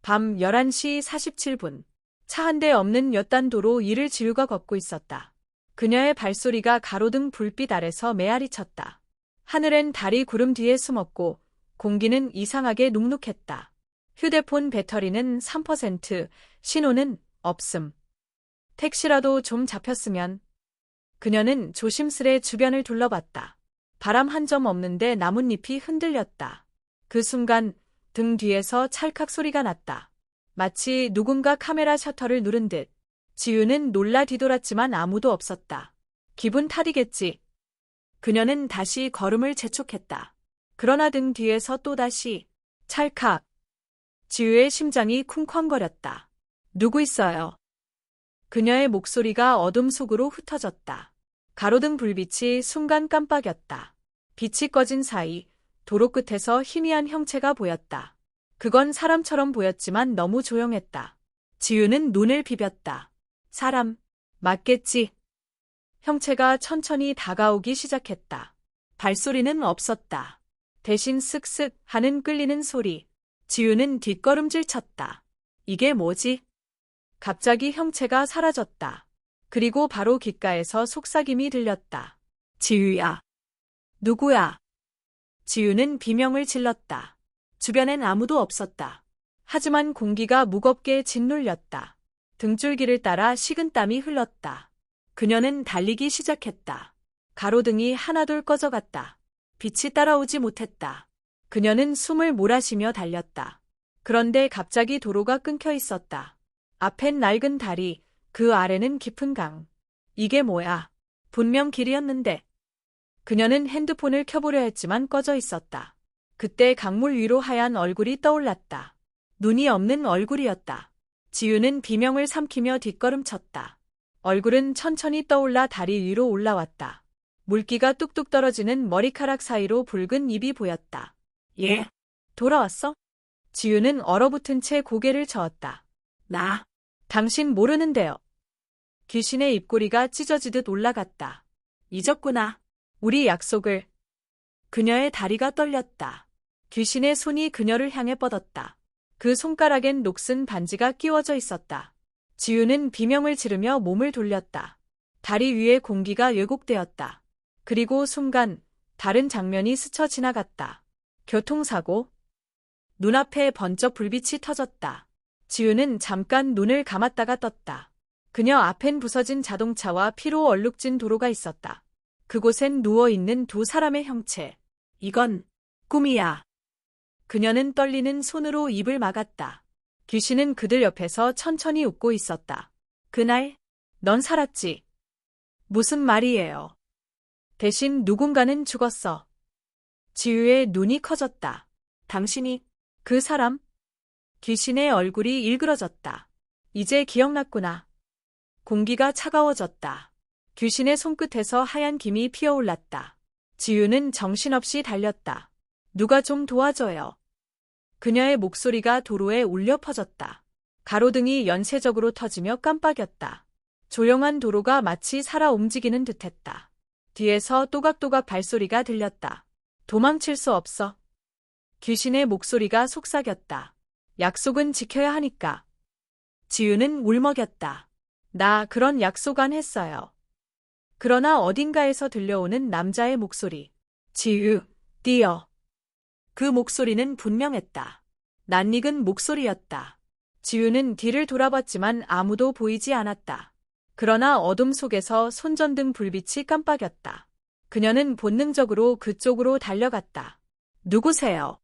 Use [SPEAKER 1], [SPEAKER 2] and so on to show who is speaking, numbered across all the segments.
[SPEAKER 1] 밤 11시 47분. 차 한 대 없는 엿단 도로 이를 지우가 걷고 있었다. 그녀의 발소리가 가로등 불빛 아래서 메아리 쳤다. 하늘엔 달이 구름 뒤에 숨었고 공기는 이상하게 눅눅했다. 휴대폰 배터리는 3%, 신호는 없음. 택시라도 좀 잡혔으면. 그녀는 조심스레 주변을 둘러봤다. 바람 한 점 없는데 나뭇잎이 흔들렸다. 그 순간 등 뒤에서 찰칵 소리가 났다. 마치 누군가 카메라 셔터를 누른 듯. 지우는 놀라 뒤돌았지만 아무도 없었다. 기분 탓이겠지. 그녀는 다시 걸음을 재촉했다. 그러나 등 뒤에서 또다시 찰칵. 지우의 심장이 쿵쾅거렸다. 누구 있어요? 그녀의 목소리가 어둠 속으로 흩어졌다. 가로등 불빛이 순간 깜빡였다. 빛이 꺼진 사이 도로 끝에서 희미한 형체가 보였다. 그건 사람처럼 보였지만 너무 조용했다. 지우는 눈을 비볐다. 사람, 맞겠지? 형체가 천천히 다가오기 시작했다. 발소리는 없었다. 대신 쓱쓱 하는 끌리는 소리. 지우는 뒷걸음질 쳤다. 이게 뭐지? 갑자기 형체가 사라졌다. 그리고 바로 귓가에서 속삭임이 들렸다. 지우야. 누구야? 지우는 비명을 질렀다. 주변엔 아무도 없었다. 하지만 공기가 무겁게 짓눌렸다. 등줄기를 따라 식은땀이 흘렀다. 그녀는 달리기 시작했다. 가로등이 하나둘 꺼져갔다. 빛이 따라오지 못했다. 그녀는 숨을 몰아쉬며 달렸다. 그런데 갑자기 도로가 끊겨 있었다. 앞엔 낡은 다리, 그 아래는 깊은 강. 이게 뭐야? 분명 길이었는데. 그녀는 핸드폰을 켜보려 했지만 꺼져 있었다. 그때 강물 위로 하얀 얼굴이 떠올랐다. 눈이 없는 얼굴이었다. 지우는 비명을 삼키며 뒷걸음쳤다. 얼굴은 천천히 떠올라 다리 위로 올라왔다. 물기가 뚝뚝 떨어지는 머리카락 사이로 붉은 입이 보였다. 예? 돌아왔어? 지우는 얼어붙은 채 고개를 저었다. 당신 모르는데요. 귀신의 입꼬리가 찢어지듯 올라갔다. 잊었구나. 우리 약속을. 그녀의 다리가 떨렸다. 귀신의 손이 그녀를 향해 뻗었다. 그 손가락엔 녹슨 반지가 끼워져 있었다. 지우는 비명을 지르며 몸을 돌렸다. 다리 위에 공기가 왜곡되었다. 그리고 순간 다른 장면이 스쳐 지나갔다. 교통사고. 눈앞에 번쩍 불빛이 터졌다. 지우는 잠깐 눈을 감았다가 떴다. 그녀 앞엔 부서진 자동차와 피로 얼룩진 도로가 있었다. 그곳엔 누워있는 두 사람의 형체. 이건 꿈이야. 그녀는 떨리는 손으로 입을 막았다. 귀신은 그들 옆에서 천천히 웃고 있었다. 그날, 넌 살았지. 무슨 말이에요. 대신 누군가는 죽었어. 지우의 눈이 커졌다. 당신이 그 사람? 귀신의 얼굴이 일그러졌다. 이제 기억났구나. 공기가 차가워졌다. 귀신의 손끝에서 하얀 김이 피어올랐다. 지우는 정신없이 달렸다. 누가 좀 도와줘요. 그녀의 목소리가 도로에 울려 퍼졌다. 가로등이 연쇄적으로 터지며 깜빡였다. 조용한 도로가 마치 살아 움직이는 듯했다. 뒤에서 또각또각 발소리가 들렸다. 도망칠 수 없어. 귀신의 목소리가 속삭였다. 약속은 지켜야 하니까. 지우는 울먹였다. 나 그런 약속 안 했어요. 그러나 어딘가에서 들려오는 남자의 목소리. 지우, 뛰어. 그 목소리는 분명했다. 낯익은 목소리였다. 지우는 뒤를 돌아봤지만 아무도 보이지 않았다. 그러나 어둠 속에서 손전등 불빛이 깜빡였다. 그녀는 본능적으로 그쪽으로 달려갔다. 누구세요?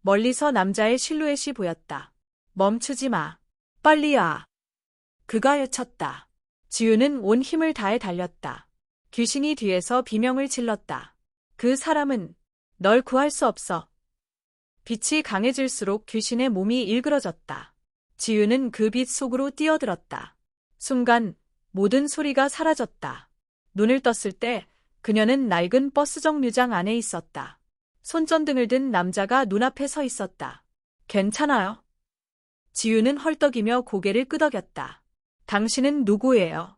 [SPEAKER 1] 멀리서 남자의 실루엣이 보였다. 멈추지 마. 빨리 와. 그가 외쳤다. 지우는 온 힘을 다해 달렸다. 귀신이 뒤에서 비명을 질렀다. 그 사람은 널 구할 수 없어. 빛이 강해질수록 귀신의 몸이 일그러졌다. 지우는 그 빛 속으로 뛰어들었다. 순간 모든 소리가 사라졌다. 눈을 떴을 때 그녀는 낡은 버스 정류장 안에 있었다. 손전등을 든 남자가 눈앞에 서 있었다. 괜찮아요? 지우는 헐떡이며 고개를 끄덕였다. 당신은 누구예요?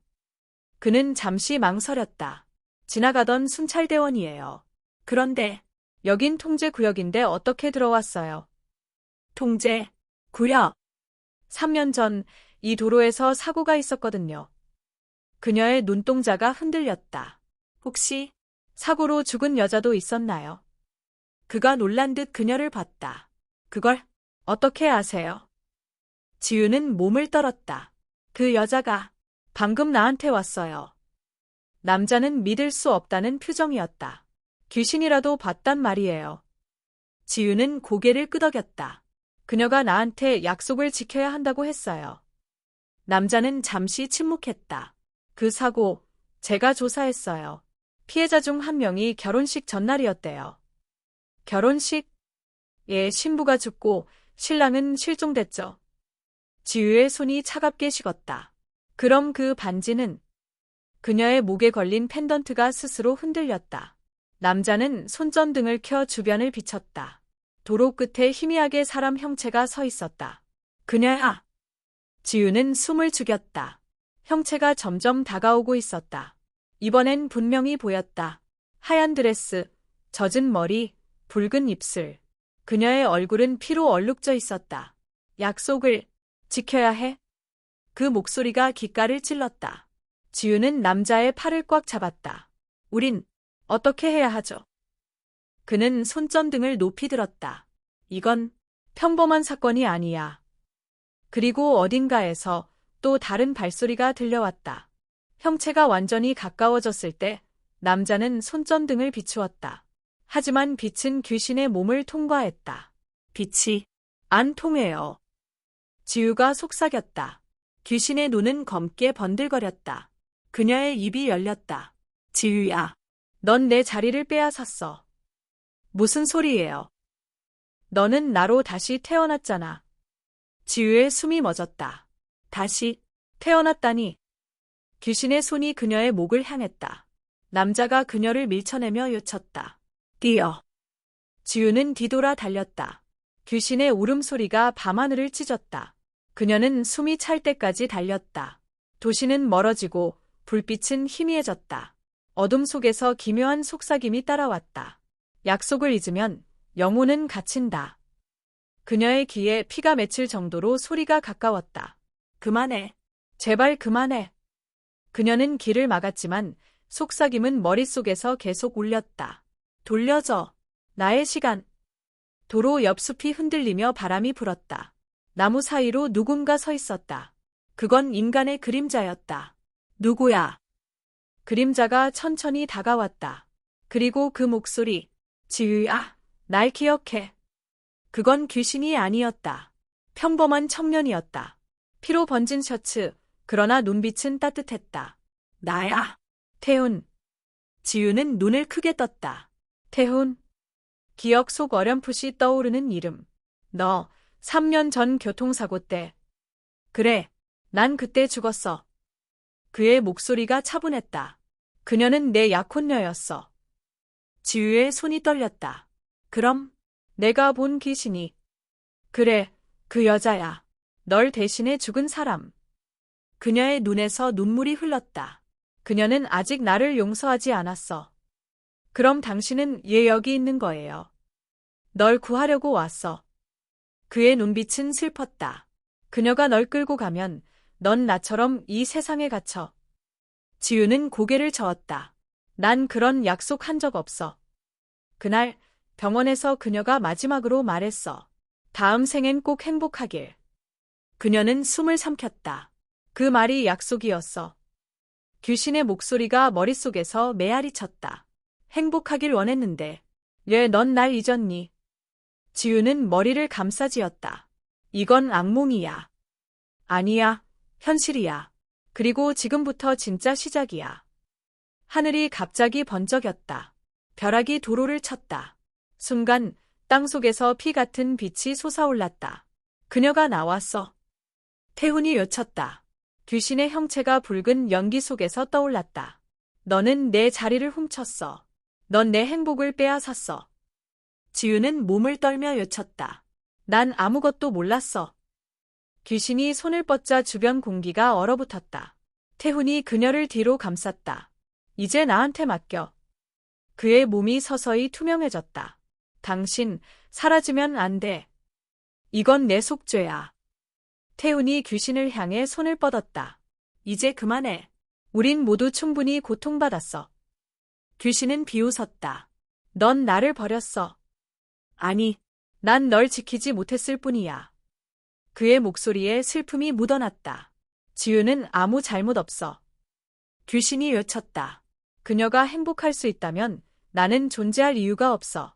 [SPEAKER 1] 그는 잠시 망설였다. 지나가던 순찰대원이에요. 그런데 여긴 통제구역인데 어떻게 들어왔어요? 통제? 구려. 3년 전 이 도로에서 사고가 있었거든요. 그녀의 눈동자가 흔들렸다. 혹시 사고로 죽은 여자도 있었나요? 그가 놀란 듯 그녀를 봤다. 그걸 어떻게 아세요? 지우는 몸을 떨었다. 그 여자가 방금 나한테 왔어요. 남자는 믿을 수 없다는 표정이었다. 귀신이라도 봤단 말이에요. 지우는 고개를 끄덕였다. 그녀가 나한테 약속을 지켜야 한다고 했어요. 남자는 잠시 침묵했다. 그 사고, 제가 조사했어요. 피해자 중 한 명이 결혼식 전날이었대요. 결혼식? 예, 신부가 죽고 신랑은 실종됐죠. 지우의 손이 차갑게 식었다. 그럼 그 반지는? 그녀의 목에 걸린 펜던트가 스스로 흔들렸다. 남자는 손전등을 켜 주변을 비췄다. 도로 끝에 희미하게 사람 형체가 서 있었다. 그녀야. 지우는 숨을 죽였다. 형체가 점점 다가오고 있었다. 이번엔 분명히 보였다. 하얀 드레스, 젖은 머리, 붉은 입술. 그녀의 얼굴은 피로 얼룩져 있었다. 약속을 지켜야 해. 그 목소리가 귓가를 찔렀다. 지우는 남자의 팔을 꽉 잡았다. 우린 어떻게 해야 하죠? 그는 손전등을 높이 들었다. 이건 평범한 사건이 아니야. 그리고 어딘가에서 또 다른 발소리가 들려왔다. 형체가 완전히 가까워졌을 때 남자는 손전등을 비추었다. 하지만 빛은 귀신의 몸을 통과했다. 빛이 안 통해요. 지우가 속삭였다. 귀신의 눈은 검게 번들거렸다. 그녀의 입이 열렸다. 지우야, 넌 내 자리를 빼앗았어. 무슨 소리예요? 너는 나로 다시 태어났잖아. 지우의 숨이 멎었다. 다시 태어났다니. 귀신의 손이 그녀의 목을 향했다. 남자가 그녀를 밀쳐내며 요쳤다. 뛰어. 지우는 뒤돌아 달렸다. 귀신의 울음소리가 밤하늘을 찢었다. 그녀는 숨이 찰 때까지 달렸다. 도시는 멀어지고 불빛은 희미해졌다. 어둠 속에서 기묘한 속삭임이 따라왔다. 약속을 잊으면 영혼은 갇힌다. 그녀의 귀에 피가 맺힐 정도로 소리가 가까웠다. 그만해. 제발 그만해. 그녀는 길을 막았지만 속삭임은 머릿속에서 계속 울렸다. 돌려줘. 나의 시간. 도로 옆 숲이 흔들리며 바람이 불었다. 나무 사이로 누군가 서 있었다. 그건 인간의 그림자였다. 누구야? 그림자가 천천히 다가왔다. 그리고 그 목소리. 지우야, 날 기억해. 그건 귀신이 아니었다. 평범한 청년이었다. 피로 번진 셔츠, 그러나 눈빛은 따뜻했다. 나야. 태훈. 지우는 눈을 크게 떴다. 태훈. 기억 속 어렴풋이 떠오르는 이름. 너, 3년 전 교통사고 때. 그래, 난 그때 죽었어. 그의 목소리가 차분했다. 그녀는 내 약혼녀였어. 지우의 손이 떨렸다. 그럼, 내가 본 귀신이. 그래, 그 여자야. 널 대신해 죽은 사람. 그녀의 눈에서 눈물이 흘렀다. 그녀는 아직 나를 용서하지 않았어. 그럼 당신은 얘 여기 있는 거예요. 널 구하려고 왔어. 그의 눈빛은 슬펐다. 그녀가 널 끌고 가면 넌 나처럼 이 세상에 갇혀. 지우는 고개를 저었다. 난 그런 약속 한 적 없어. 그날 병원에서 그녀가 마지막으로 말했어. 다음 생엔 꼭 행복하길. 그녀는 숨을 삼켰다. 그 말이 약속이었어. 귀신의 목소리가 머릿속에서 메아리 쳤다. 행복하길 원했는데 왜 넌 날 잊었니? 지우는 머리를 감싸쥐었다. 이건 악몽이야. 아니야, 현실이야. 그리고 지금부터 진짜 시작이야. 하늘이 갑자기 번쩍였다. 벼락이 도로를 쳤다. 순간 땅속에서 피 같은 빛이 솟아올랐다. 그녀가 나왔어. 태훈이 외쳤다. 귀신의 형체가 붉은 연기 속에서 떠올랐다. 너는 내 자리를 훔쳤어. 넌 내 행복을 빼앗았어. 지우는 몸을 떨며 외쳤다. 난 아무것도 몰랐어. 귀신이 손을 뻗자 주변 공기가 얼어붙었다. 태훈이 그녀를 뒤로 감쌌다. 이제 나한테 맡겨. 그의 몸이 서서히 투명해졌다. 당신, 사라지면 안 돼. 이건 내 속죄야. 태훈이 귀신을 향해 손을 뻗었다. 이제 그만해. 우린 모두 충분히 고통받았어. 귀신은 비웃었다. 넌 나를 버렸어. 아니, 난 널 지키지 못했을 뿐이야. 그의 목소리에 슬픔이 묻어났다. 지우는 아무 잘못 없어. 귀신이 외쳤다. 그녀가 행복할 수 있다면 나는 존재할 이유가 없어.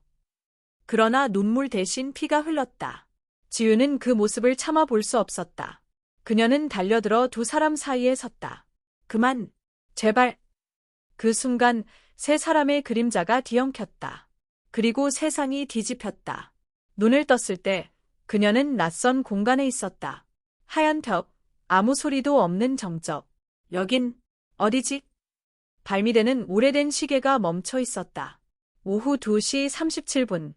[SPEAKER 1] 그러나 눈물 대신 피가 흘렀다. 지우는 그 모습을 참아 볼 수 없었다. 그녀는 달려들어 두 사람 사이에 섰다. 그만, 제발. 그 순간 세 사람의 그림자가 뒤엉켰다. 그리고 세상이 뒤집혔다. 눈을 떴을 때 그녀는 낯선 공간에 있었다. 하얀 벽, 아무 소리도 없는 정적. 여긴 어디지? 발미대는 오래된 시계가 멈춰 있었다. 오후 2시 37분.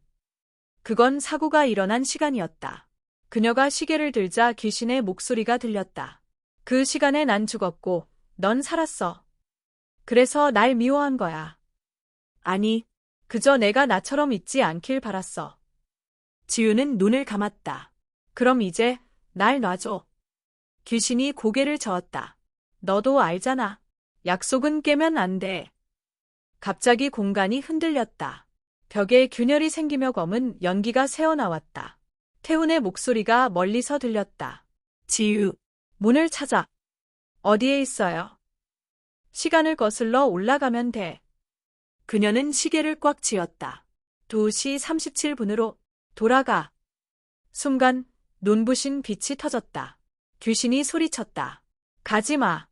[SPEAKER 1] 그건 사고가 일어난 시간이었다. 그녀가 시계를 들자 귀신의 목소리가 들렸다. 그 시간에 난 죽었고 넌 살았어. 그래서 날 미워한 거야. 아니, 그저 내가 나처럼 있지 않길 바랐어. 지우는 눈을 감았다. 그럼 이제 날 놔줘. 귀신이 고개를 저었다. 너도 알잖아. 약속은 깨면 안 돼. 갑자기 공간이 흔들렸다. 벽에 균열이 생기며 검은 연기가 새어나왔다. 태훈의 목소리가 멀리서 들렸다. 지유, 문을 찾아. 어디에 있어요? 시간을 거슬러 올라가면 돼. 그녀는 시계를 꽉 쥐었다. 2시 37분으로 돌아가. 순간 눈부신 빛이 터졌다. 귀신이 소리쳤다. 가지마.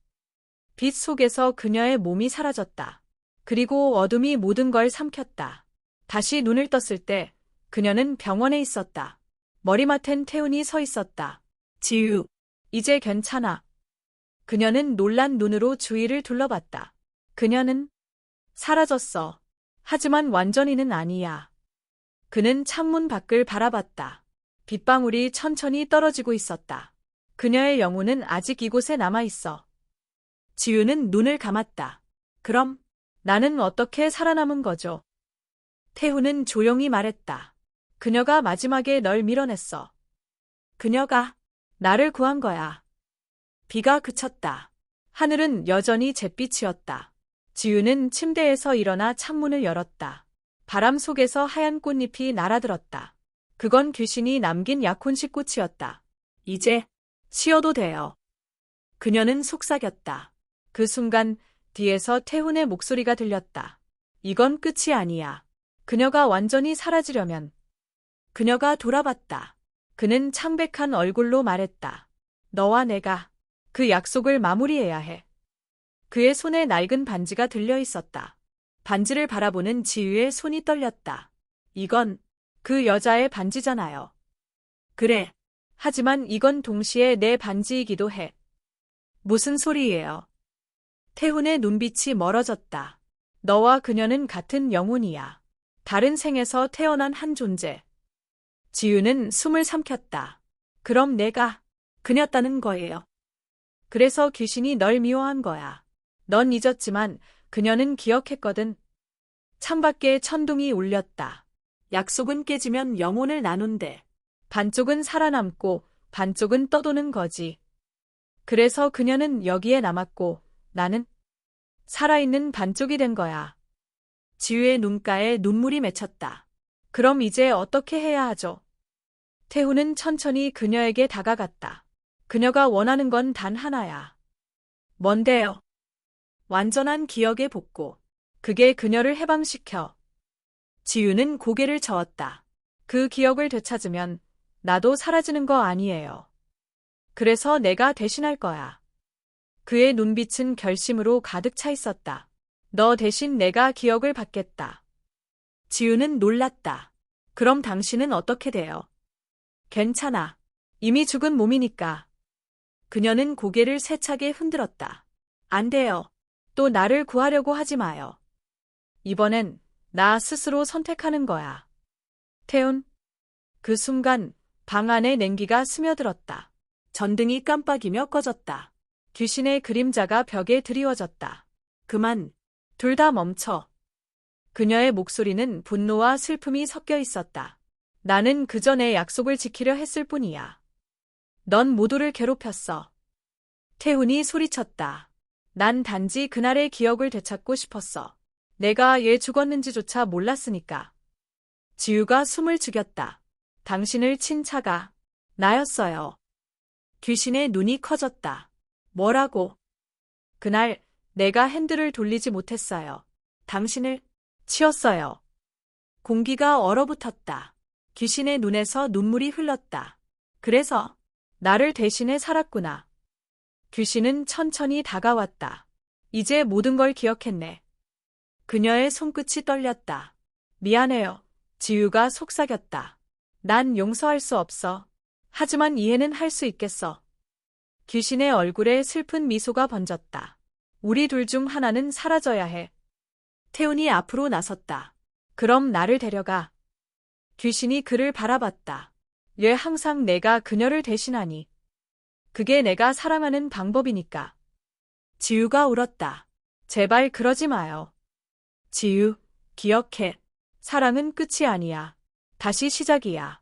[SPEAKER 1] 빛 속에서 그녀의 몸이 사라졌다. 그리고 어둠이 모든 걸 삼켰다. 다시 눈을 떴을 때 그녀는 병원에 있었다. 머리맡엔 태훈이 서 있었다. 지유, 이제 괜찮아. 그녀는 놀란 눈으로 주위를 둘러봤다. 그녀는 사라졌어. 하지만 완전히는 아니야. 그는 창문 밖을 바라봤다. 빗방울이 천천히 떨어지고 있었다. 그녀의 영혼은 아직 이곳에 남아있어. 지유는 눈을 감았다. 그럼 나는 어떻게 살아남은 거죠? 태훈은 조용히 말했다. 그녀가 마지막에 널 밀어냈어. 그녀가 나를 구한 거야. 비가 그쳤다. 하늘은 여전히 잿빛이었다. 지유는 침대에서 일어나 창문을 열었다. 바람 속에서 하얀 꽃잎이 날아들었다. 그건 귀신이 남긴 약혼식 꽃이었다. 이제 쉬어도 돼요. 그녀는 속삭였다. 그 순간 뒤에서 태훈의 목소리가 들렸다. 이건 끝이 아니야. 그녀가 완전히 사라지려면. 그녀가 돌아봤다. 그는 창백한 얼굴로 말했다. 너와 내가 그 약속을 마무리해야 해. 그의 손에 낡은 반지가 들려 있었다. 반지를 바라보는 지유의 손이 떨렸다. 이건 그 여자의 반지잖아요. 그래. 하지만 이건 동시에 내 반지이기도 해. 무슨 소리예요? 태훈의 눈빛이 멀어졌다. 너와 그녀는 같은 영혼이야. 다른 생에서 태어난 한 존재. 지유는 숨을 삼켰다. 그럼 내가 그녀였다는 거예요. 그래서 귀신이 널 미워한 거야. 넌 잊었지만 그녀는 기억했거든. 창밖에 천둥이 울렸다. 약속은 깨지면 영혼을 나눈대. 반쪽은 살아남고 반쪽은 떠도는 거지. 그래서 그녀는 여기에 남았고 나는 살아있는 반쪽이 된 거야. 지유의 눈가에 눈물이 맺혔다. 그럼 이제 어떻게 해야 하죠? 태훈은 천천히 그녀에게 다가갔다. 그녀가 원하는 건 단 하나야. 뭔데요? 완전한 기억의 복구. 그게 그녀를 해방시켜. 지유는 고개를 저었다. 그 기억을 되찾으면 나도 사라지는 거 아니에요. 그래서 내가 대신할 거야. 그의 눈빛은 결심으로 가득 차 있었다. 너 대신 내가 기억을 받겠다. 지유는 놀랐다. 그럼 당신은 어떻게 돼요? 괜찮아. 이미 죽은 몸이니까. 그녀는 고개를 세차게 흔들었다. 안 돼요. 또 나를 구하려고 하지 마요. 이번엔 나 스스로 선택하는 거야. 태훈. 그 순간 방 안에 냉기가 스며들었다. 전등이 깜빡이며 꺼졌다. 귀신의 그림자가 벽에 드리워졌다. 그만. 둘 다 멈춰. 그녀의 목소리는 분노와 슬픔이 섞여 있었다. 나는 그저 내 약속을 지키려 했을 뿐이야. 넌 모두를 괴롭혔어. 태훈이 소리쳤다. 난 단지 그날의 기억을 되찾고 싶었어. 내가 얘 죽었는지조차 몰랐으니까. 지우가 숨을 죽였다. 당신을 친 차가 나였어요. 귀신의 눈이 커졌다. 뭐라고? 그날 내가 핸들을 돌리지 못했어요. 당신을 치웠어요. 공기가 얼어붙었다. 귀신의 눈에서 눈물이 흘렀다. 그래서 나를 대신해 살았구나. 귀신은 천천히 다가왔다. 이제 모든 걸 기억했네. 그녀의 손끝이 떨렸다. 미안해요. 지우가 속삭였다. 난 용서할 수 없어. 하지만 이해는 할 수 있겠어. 귀신의 얼굴에 슬픈 미소가 번졌다. 우리 둘 중 하나는 사라져야 해. 태훈이 앞으로 나섰다. 그럼 나를 데려가. 귀신이 그를 바라봤다. 왜 항상 내가 그녀를 대신하니? 그게 내가 사랑하는 방법이니까. 지우가 울었다. 제발 그러지 마요. 지우, 기억해. 사랑은 끝이 아니야. 다시 시작이야.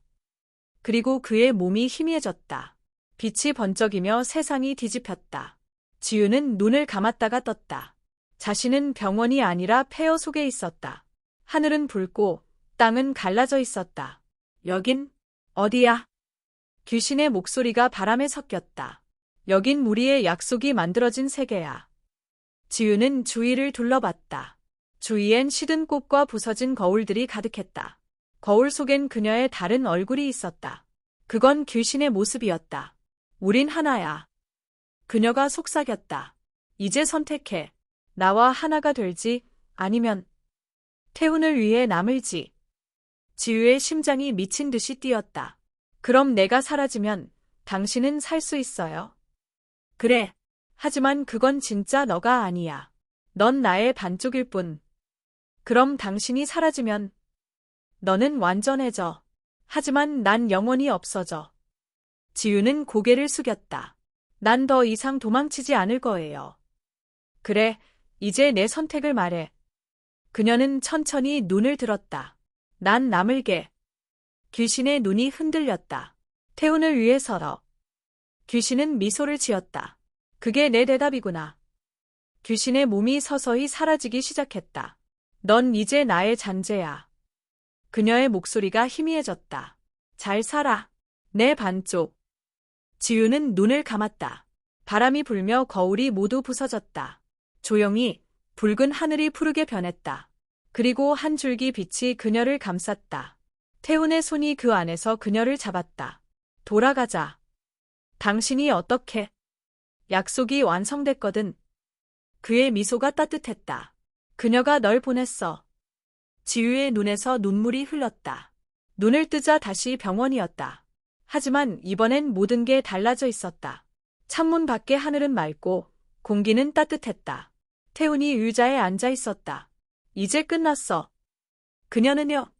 [SPEAKER 1] 그리고 그의 몸이 희미해졌다. 빛이 번쩍이며 세상이 뒤집혔다. 지우는 눈을 감았다가 떴다. 자신은 병원이 아니라 폐허 속에 있었다. 하늘은 붉고 땅은 갈라져 있었다. 여긴 어디야? 귀신의 목소리가 바람에 섞였다. 여긴 우리의 약속이 만들어진 세계야. 지우는 주위를 둘러봤다. 주위엔 시든 꽃과 부서진 거울들이 가득했다. 거울 속엔 그녀의 다른 얼굴이 있었다. 그건 귀신의 모습이었다. 우린 하나야. 그녀가 속삭였다. 이제 선택해. 나와 하나가 될지 아니면 태훈을 위해 남을지. 지우의 심장이 미친 듯이 뛰었다. 그럼 내가 사라지면 당신은 살 수 있어요? 그래. 하지만 그건 진짜 너가 아니야. 넌 나의 반쪽일 뿐. 그럼 당신이 사라지면 너는 완전해져. 하지만 난 영원히 없어져. 지우는 고개를 숙였다. 난 더 이상 도망치지 않을 거예요. 그래, 이제 내 선택을 말해. 그녀는 천천히 눈을 들었다. 난 남을게. 귀신의 눈이 흔들렸다. 태훈을 위해서러. 귀신은 미소를 지었다. 그게 내 대답이구나. 귀신의 몸이 서서히 사라지기 시작했다. 넌 이제 나의 잔재야. 그녀의 목소리가 희미해졌다. 잘 살아. 내 반쪽. 지우는 눈을 감았다. 바람이 불며 거울이 모두 부서졌다. 조용히 붉은 하늘이 푸르게 변했다. 그리고 한 줄기 빛이 그녀를 감쌌다. 태훈의 손이 그 안에서 그녀를 잡았다. 돌아가자. 당신이 어떻게? 약속이 완성됐거든. 그의 미소가 따뜻했다. 그녀가 널 보냈어. 지우의 눈에서 눈물이 흘렀다. 눈을 뜨자 다시 병원이었다. 하지만 이번엔 모든 게 달라져 있었다. 창문 밖의 하늘은 맑고 공기는 따뜻했다. 태훈이 의자에 앉아 있었다. 이제 끝났어. 그녀는요?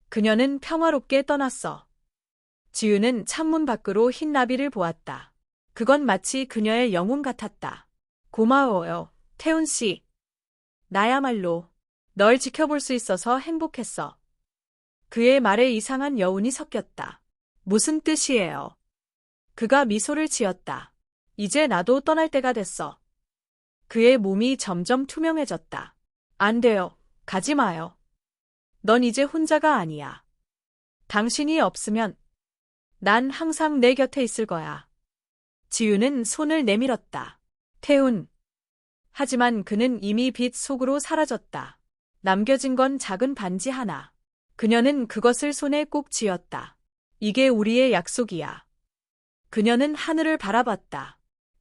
[SPEAKER 1] 그녀는 평화롭게 떠났어. 지우는 창문 밖으로 흰 나비를 보았다. 그건 마치 그녀의 영혼 같았다. 고마워요, 태훈 씨. 나야말로 널 지켜볼 수 있어서 행복했어. 그의 말에 이상한 여운이 섞였다. 무슨 뜻이에요? 그가 미소를 지었다. 이제 나도 떠날 때가 됐어. 그의 몸이 점점 투명해졌다. 안 돼요. 가지 마요. 넌 이제 혼자가 아니야. 당신이 없으면 난 항상 내 곁에 있을 거야. 지우는 손을 내밀었다. 태훈. 하지만 그는 이미 빛 속으로 사라졌다. 남겨진 건 작은 반지 하나. 그녀는 그것을 손에 꼭 쥐었다. 이게 우리의 약속이야. 그녀는 하늘을 바라봤다.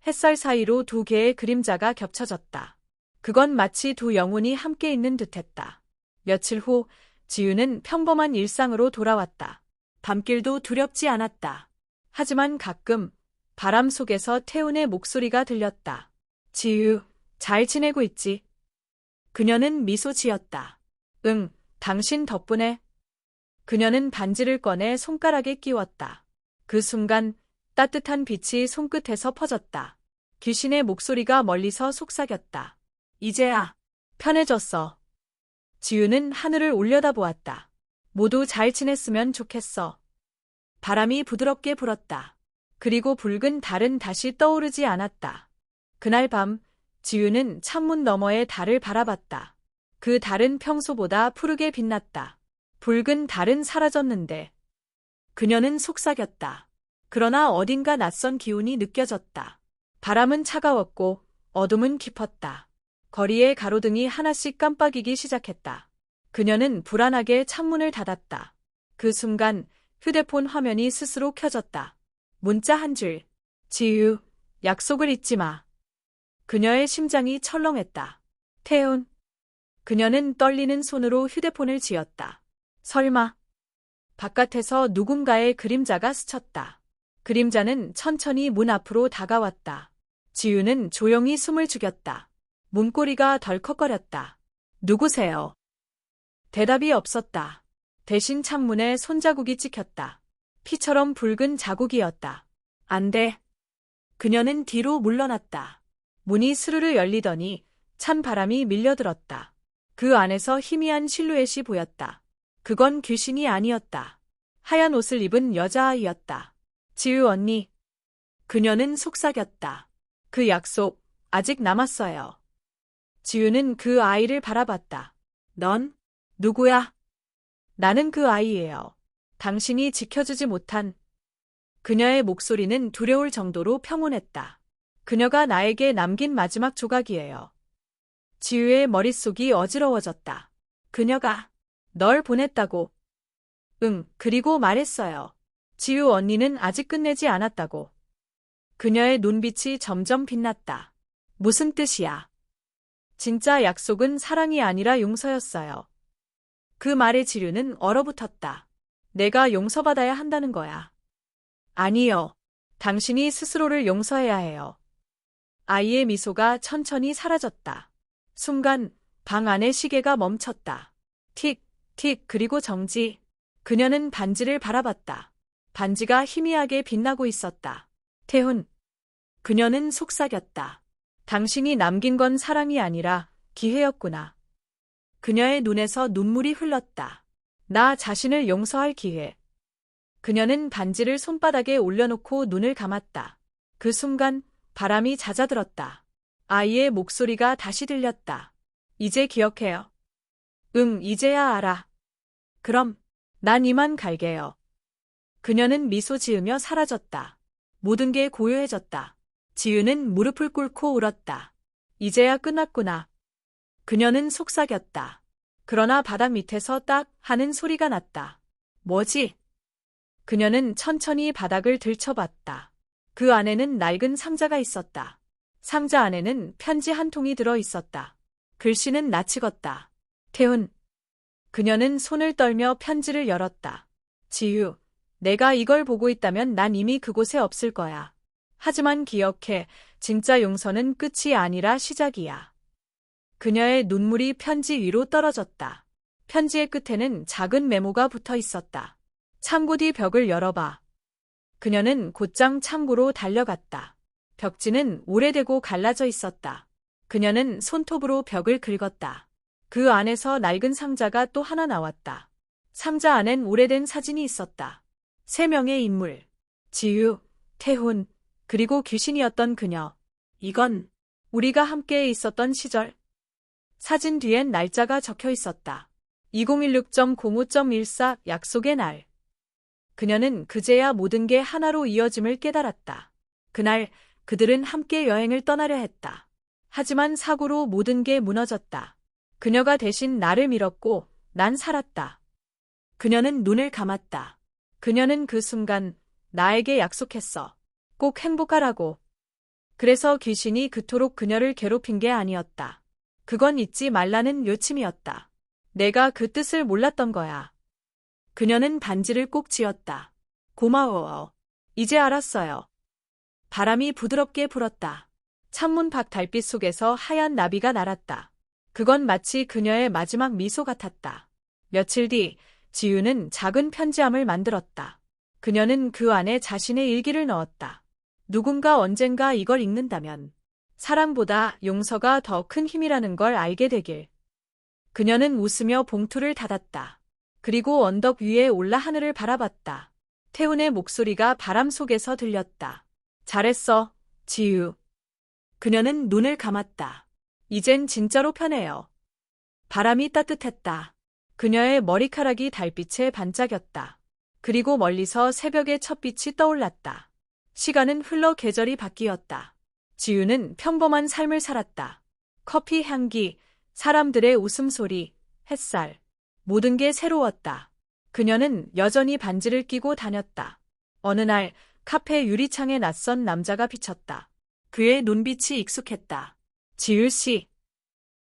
[SPEAKER 1] 햇살 사이로 두 개의 그림자가 겹쳐졌다. 그건 마치 두 영혼이 함께 있는 듯했다. 며칠 후 지우는 평범한 일상으로 돌아왔다. 밤길도 두렵지 않았다. 하지만 가끔 바람 속에서 태훈의 목소리가 들렸다. 지우, 잘 지내고 있지? 그녀는 미소 지었다. 응, 당신 덕분에. 그녀는 반지를 꺼내 손가락에 끼웠다. 그 순간 따뜻한 빛이 손끝에서 퍼졌다. 귀신의 목소리가 멀리서 속삭였다. 이제야 편해졌어. 지우는 하늘을 올려다보았다. 모두 잘 지냈으면 좋겠어. 바람이 부드럽게 불었다. 그리고 붉은 달은 다시 떠오르지 않았다. 그날 밤, 지우는 창문 너머의 달을 바라봤다. 그 달은 평소보다 푸르게 빛났다. 붉은 달은 사라졌는데 그녀는 속삭였다. 그러나 어딘가 낯선 기운이 느껴졌다. 바람은 차가웠고 어둠은 깊었다. 거리의 가로등이 하나씩 깜빡이기 시작했다. 그녀는 불안하게 창문을 닫았다. 그 순간 휴대폰 화면이 스스로 켜졌다. 문자 한 줄. 지유, 약속을 잊지 마. 그녀의 심장이 철렁했다. 태훈. 그녀는 떨리는 손으로 휴대폰을 쥐었다. 설마. 바깥에서 누군가의 그림자가 스쳤다. 그림자는 천천히 문 앞으로 다가왔다. 지유는 조용히 숨을 죽였다. 문고리가 덜컥거렸다. 누구세요? 대답이 없었다. 대신 창문에 손자국이 찍혔다. 피처럼 붉은 자국이었다. 안 돼. 그녀는 뒤로 물러났다. 문이 스르르 열리더니 찬 바람이 밀려들었다. 그 안에서 희미한 실루엣이 보였다. 그건 귀신이 아니었다. 하얀 옷을 입은 여자아이였다. 지유 언니. 그녀는 속삭였다. 그 약속 아직 남았어요. 지유는 그 아이를 바라봤다. 넌 누구야? 나는 그 아이예요. 당신이 지켜주지 못한. 그녀의 목소리는 두려울 정도로 평온했다. 그녀가 나에게 남긴 마지막 조각이에요. 지유의 머릿속이 어지러워졌다. 그녀가 널 보냈다고. 응, 그리고 말했어요. 지유 언니는 아직 끝내지 않았다고. 그녀의 눈빛이 점점 빛났다. 무슨 뜻이야? 진짜 약속은 사랑이 아니라 용서였어요. 그 말에 지유는 얼어붙었다. 내가 용서받아야 한다는 거야. 아니요. 당신이 스스로를 용서해야 해요. 아이의 미소가 천천히 사라졌다. 순간 방 안의 시계가 멈췄다. 틱, 틱, 그리고 정지. 그녀는 반지를 바라봤다. 반지가 희미하게 빛나고 있었다. 태훈. 그녀는 속삭였다. 당신이 남긴 건 사랑이 아니라 기회였구나. 그녀의 눈에서 눈물이 흘렀다. 나 자신을 용서할 기회. 그녀는 반지를 손바닥에 올려놓고 눈을 감았다. 그 순간 바람이 잦아들었다. 아이의 목소리가 다시 들렸다. 이제 기억해요. 응, 이제야 알아. 그럼 난 이만 갈게요. 그녀는 미소 지으며 사라졌다. 모든 게 고요해졌다. 지유는 무릎을 꿇고 울었다. 이제야 끝났구나. 그녀는 속삭였다. 그러나 바닥 밑에서 딱 하는 소리가 났다. 뭐지? 그녀는 천천히 바닥을 들춰봤다. 그 안에는 낡은 상자가 있었다. 상자 안에는 편지 한 통이 들어 있었다. 글씨는 낯익었다. 태훈. 그녀는 손을 떨며 편지를 열었다. 지유, 내가 이걸 보고 있다면 난 이미 그곳에 없을 거야. 하지만 기억해, 진짜 용서는 끝이 아니라 시작이야. 그녀의 눈물이 편지 위로 떨어졌다. 편지의 끝에는 작은 메모가 붙어 있었다. 창고 뒤 벽을 열어봐. 그녀는 곧장 창고로 달려갔다. 벽지는 오래되고 갈라져 있었다. 그녀는 손톱으로 벽을 긁었다. 그 안에서 낡은 상자가 또 하나 나왔다. 상자 안엔 오래된 사진이 있었다. 3명의 인물. 지유, 태훈, 그리고 귀신이었던 그녀. 이건 우리가 함께 있었던 시절. 사진 뒤엔 날짜가 적혀 있었다. 2016.05.14 약속의 날. 그녀는 그제야 모든 게 하나로 이어짐을 깨달았다. 그날 그들은 함께 여행을 떠나려 했다. 하지만 사고로 모든 게 무너졌다. 그녀가 대신 나를 밀었고 난 살았다. 그녀는 눈을 감았다. 그녀는 그 순간 나에게 약속했어. 꼭 행복하라고. 그래서 귀신이 그토록 그녀를 괴롭힌 게 아니었다. 그건 잊지 말라는 요침이었다. 내가 그 뜻을 몰랐던 거야. 그녀는 반지를 꼭 쥐었다. 고마워. 이제 알았어요. 바람이 부드럽게 불었다. 창문 밖 달빛 속에서 하얀 나비가 날았다. 그건 마치 그녀의 마지막 미소 같았다. 며칠 뒤 지유는 작은 편지함을 만들었다. 그녀는 그 안에 자신의 일기를 넣었다. 누군가 언젠가 이걸 읽는다면 사랑보다 용서가 더 큰 힘이라는 걸 알게 되길. 그녀는 웃으며 봉투를 닫았다. 그리고 언덕 위에 올라 하늘을 바라봤다. 태훈의 목소리가 바람 속에서 들렸다. 잘했어, 지유. 그녀는 눈을 감았다. 이젠 진짜로 편해요. 바람이 따뜻했다. 그녀의 머리카락이 달빛에 반짝였다. 그리고 멀리서 새벽의 첫빛이 떠올랐다. 시간은 흘러 계절이 바뀌었다. 지유는 평범한 삶을 살았다. 커피 향기, 사람들의 웃음소리, 햇살, 모든 게 새로웠다. 그녀는 여전히 반지를 끼고 다녔다. 어느 날 카페 유리창에 낯선 남자가 비쳤다. 그의 눈빛이 익숙했다. 지율 씨.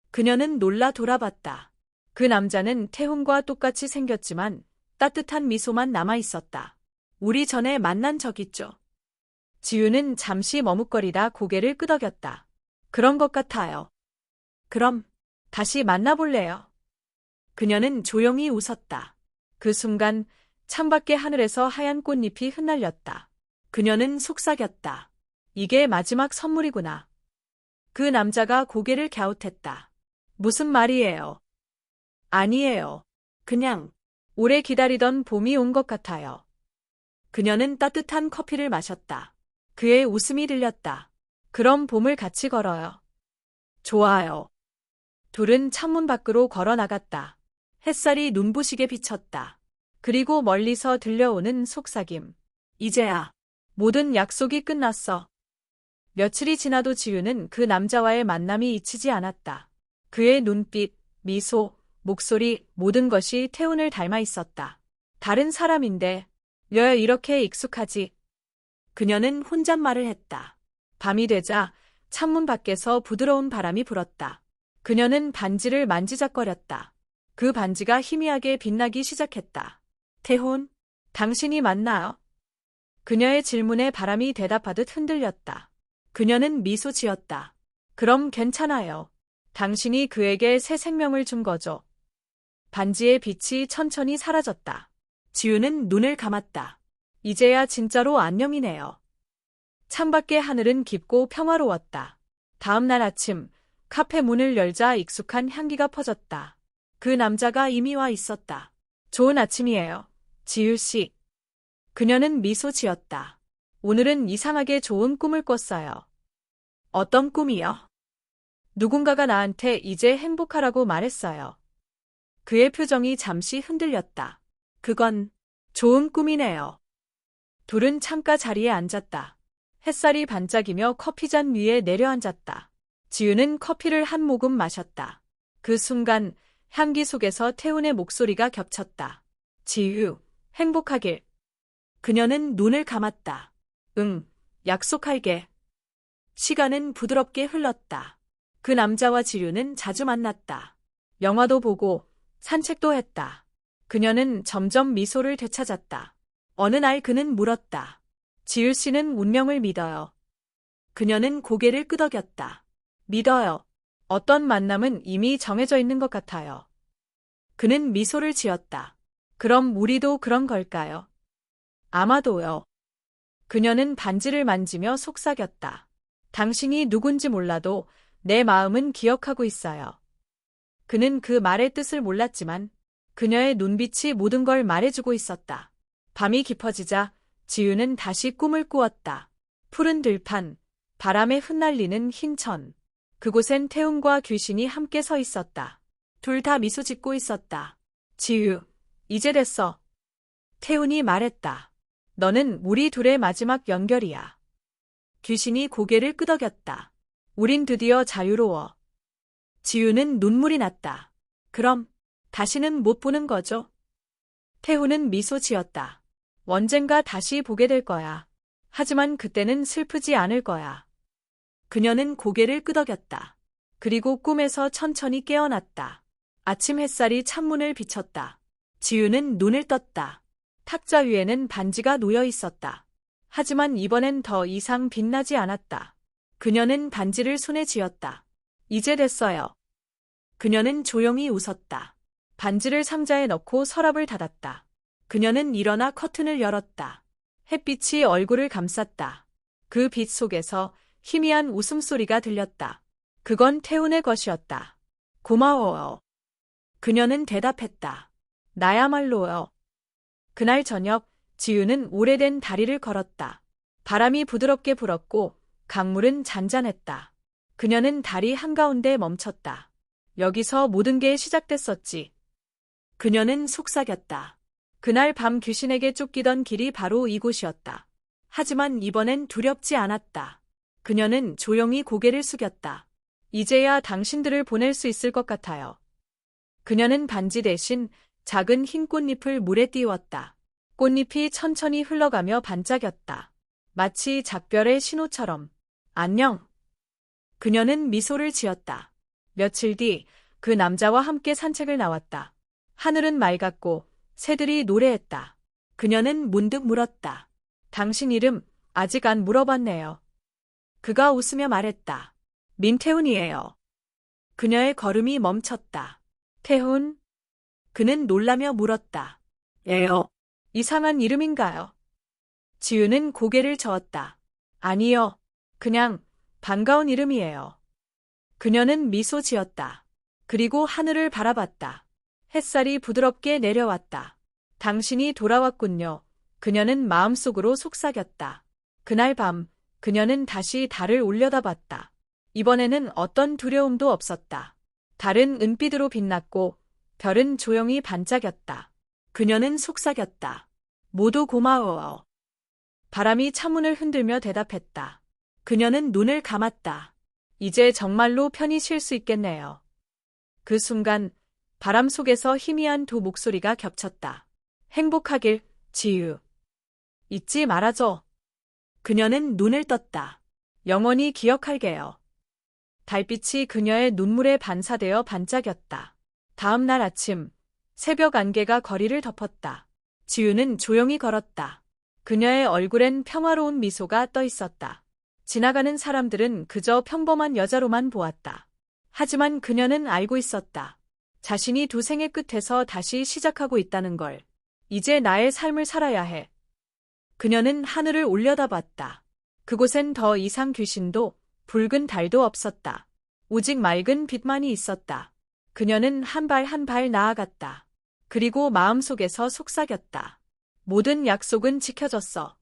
[SPEAKER 1] 그녀는 놀라 돌아봤다. 그 남자는 태훈과 똑같이 생겼지만 따뜻한 미소만 남아있었다. 우리 전에 만난 적 있죠? 지유는 잠시 머뭇거리다 고개를 끄덕였다. 그런 것 같아요. 그럼 다시 만나볼래요? 그녀는 조용히 웃었다. 그 순간 창밖의 하늘에서 하얀 꽃잎이 흩날렸다. 그녀는 속삭였다. 이게 마지막 선물이구나. 그 남자가 고개를 갸웃했다. 무슨 말이에요? 아니에요. 그냥 오래 기다리던 봄이 온 것 같아요. 그녀는 따뜻한 커피를 마셨다. 그의 웃음이 들렸다. 그럼 봄을 같이 걸어요. 좋아요. 둘은 창문 밖으로 걸어 나갔다. 햇살이 눈부시게 비쳤다. 그리고 멀리서 들려오는 속삭임. 이제야 모든 약속이 끝났어. 며칠이 지나도 지유는 그 남자와의 만남이 잊히지 않았다. 그의 눈빛, 미소, 목소리, 모든 것이 태훈을 닮아 있었다. 다른 사람인데 왜 이렇게 익숙하지? 그녀는 혼잣말을 했다. 밤이 되자 창문 밖에서 부드러운 바람이 불었다. 그녀는 반지를 만지작거렸다. 그 반지가 희미하게 빛나기 시작했다. 태훈, 당신이 맞나요? 그녀의 질문에 바람이 대답하듯 흔들렸다. 그녀는 미소 지었다. 그럼 괜찮아요. 당신이 그에게 새 생명을 준 거죠. 반지의 빛이 천천히 사라졌다. 지유는 눈을 감았다. 이제야 진짜로 안녕이네요. 창밖의 하늘은 깊고 평화로웠다. 다음 날 아침, 카페 문을 열자 익숙한 향기가 퍼졌다. 그 남자가 이미 와 있었다. 좋은 아침이에요, 지유 씨. 그녀는 미소 지었다. 오늘은 이상하게 좋은 꿈을 꿨어요. 어떤 꿈이요? 누군가가 나한테 이제 행복하라고 말했어요. 그의 표정이 잠시 흔들렸다. 그건 좋은 꿈이네요. 둘은 창가 자리에 앉았다. 햇살이 반짝이며 커피잔 위에 내려앉았다. 지유는 커피를 한 모금 마셨다. 그 순간 향기 속에서 태훈의 목소리가 겹쳤다. 지유, 행복하길. 그녀는 눈을 감았다. 응, 약속할게. 시간은 부드럽게 흘렀다. 그 남자와 지유는 자주 만났다. 영화도 보고 산책도 했다. 그녀는 점점 미소를 되찾았다. 어느 날 그는 물었다. 지유 씨는 운명을 믿어요? 그녀는 고개를 끄덕였다. 믿어요. 어떤 만남은 이미 정해져 있는 것 같아요. 그는 미소를 지었다. 그럼 우리도 그런 걸까요? 아마도요. 그녀는 반지를 만지며 속삭였다. 당신이 누군지 몰라도 내 마음은 기억하고 있어요. 그는 그 말의 뜻을 몰랐지만 그녀의 눈빛이 모든 걸 말해주고 있었다. 밤이 깊어지자 지유는 다시 꿈을 꾸었다. 푸른 들판, 바람에 흩날리는 흰 천. 그곳엔 태훈과 귀신이 함께 서 있었다. 둘 다 미소 짓고 있었다. 지유, 이제 됐어. 태훈이 말했다. 너는 우리 둘의 마지막 연결이야. 귀신이 고개를 끄덕였다. 우린 드디어 자유로워. 지유는 눈물이 났다. 그럼 다시는 못 보는 거죠? 태훈은 미소 지었다. 언젠가 다시 보게 될 거야. 하지만 그때는 슬프지 않을 거야. 그녀는 고개를 끄덕였다. 그리고 꿈에서 천천히 깨어났다. 아침 햇살이 창문을 비쳤다. 지유는 눈을 떴다. 탁자 위에는 반지가 놓여 있었다. 하지만 이번엔 더 이상 빛나지 않았다. 그녀는 반지를 손에 쥐었다. 이제 됐어요. 그녀는 조용히 웃었다. 반지를 상자에 넣고 서랍을 닫았다. 그녀는 일어나 커튼을 열었다. 햇빛이 얼굴을 감쌌다. 그 빛 속에서 희미한 웃음소리가 들렸다. 그건 태훈의 것이었다. 고마워요. 그녀는 대답했다. 나야말로요. 그날 저녁, 지우는 오래된 다리를 걸었다. 바람이 부드럽게 불었고 강물은 잔잔했다. 그녀는 다리 한가운데 멈췄다. 여기서 모든 게 시작됐었지. 그녀는 속삭였다. 그날 밤 귀신에게 쫓기던 길이 바로 이곳이었다. 하지만 이번엔 두렵지 않았다. 그녀는 조용히 고개를 숙였다. 이제야 당신들을 보낼 수 있을 것 같아요. 그녀는 반지 대신 작은 흰 꽃잎을 물에 띄웠다. 꽃잎이 천천히 흘러가며 반짝였다. 마치 작별의 신호처럼. 안녕. 그녀는 미소를 지었다. 며칠 뒤 그 남자와 함께 산책을 나왔다. 하늘은 맑았고 새들이 노래했다. 그녀는 문득 물었다. 당신 이름 아직 안 물어봤네요. 그가 웃으며 말했다. 민태훈이에요. 그녀의 걸음이 멈췄다. 태훈? 그는 놀라며 물었다. 예요. 이상한 이름인가요? 지우는 고개를 저었다. 아니요. 그냥 반가운 이름이에요. 그녀는 미소 지었다. 그리고 하늘을 바라봤다. 햇살이 부드럽게 내려왔다. 당신이 돌아왔군요. 그녀는 마음속으로 속삭였다. 그날 밤, 그녀는 다시 달을 올려다봤다. 이번에는 어떤 두려움도 없었다. 달은 은빛으로 빛났고 별은 조용히 반짝였다. 그녀는 속삭였다. 모두 고마워요. 바람이 창문을 흔들며 대답했다. 그녀는 눈을 감았다. 이제 정말로 편히 쉴 수 있겠네요. 그 순간 바람 속에서 희미한 두 목소리가 겹쳤다. 행복하길, 지유. 잊지 말아줘. 그녀는 눈을 떴다. 영원히 기억할게요. 달빛이 그녀의 눈물에 반사되어 반짝였다. 다음 날 아침, 새벽 안개가 거리를 덮었다. 지유는 조용히 걸었다. 그녀의 얼굴엔 평화로운 미소가 떠 있었다. 지나가는 사람들은 그저 평범한 여자로만 보았다. 하지만 그녀는 알고 있었다. 자신이 두 생의 끝에서 다시 시작하고 있다는 걸. 이제 나의 삶을 살아야 해. 그녀는 하늘을 올려다봤다. 그곳엔 더 이상 귀신도 붉은 달도 없었다. 오직 맑은 빛만이 있었다. 그녀는 한 발 한 발 나아갔다. 그리고 마음속에서 속삭였다. 모든 약속은 지켜졌어.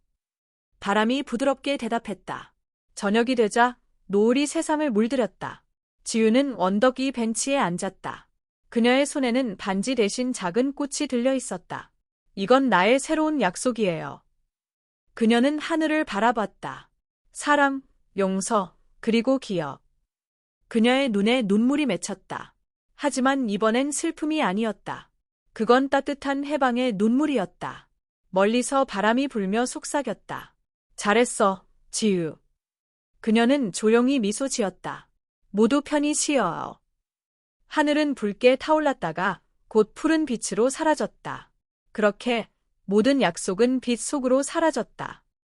[SPEAKER 1] 바람이 부드럽게 대답했다. 저녁이 되자 노을이 세상을 물들였다. 지우는 언덕 위 벤치에 앉았다. 그녀의 손에는 반지 대신 작은 꽃이 들려 있었다. 이건 나의 새로운 약속이에요. 그녀는 하늘을 바라봤다. 사랑, 용서, 그리고 기억. 그녀의 눈에 눈물이 맺혔다. 하지만 이번엔 슬픔이 아니었다. 그건 따뜻한 해방의 눈물이었다. 멀리서 바람이 불며 속삭였다. 잘했어, 지유. 그녀는 조용히 미소 지었다. 모두 편히 쉬어요. 하늘은 붉게 타올랐다가 곧 푸른 빛으로 사라졌다. 그렇게 모든 약속은 빛 속으로 사라졌다.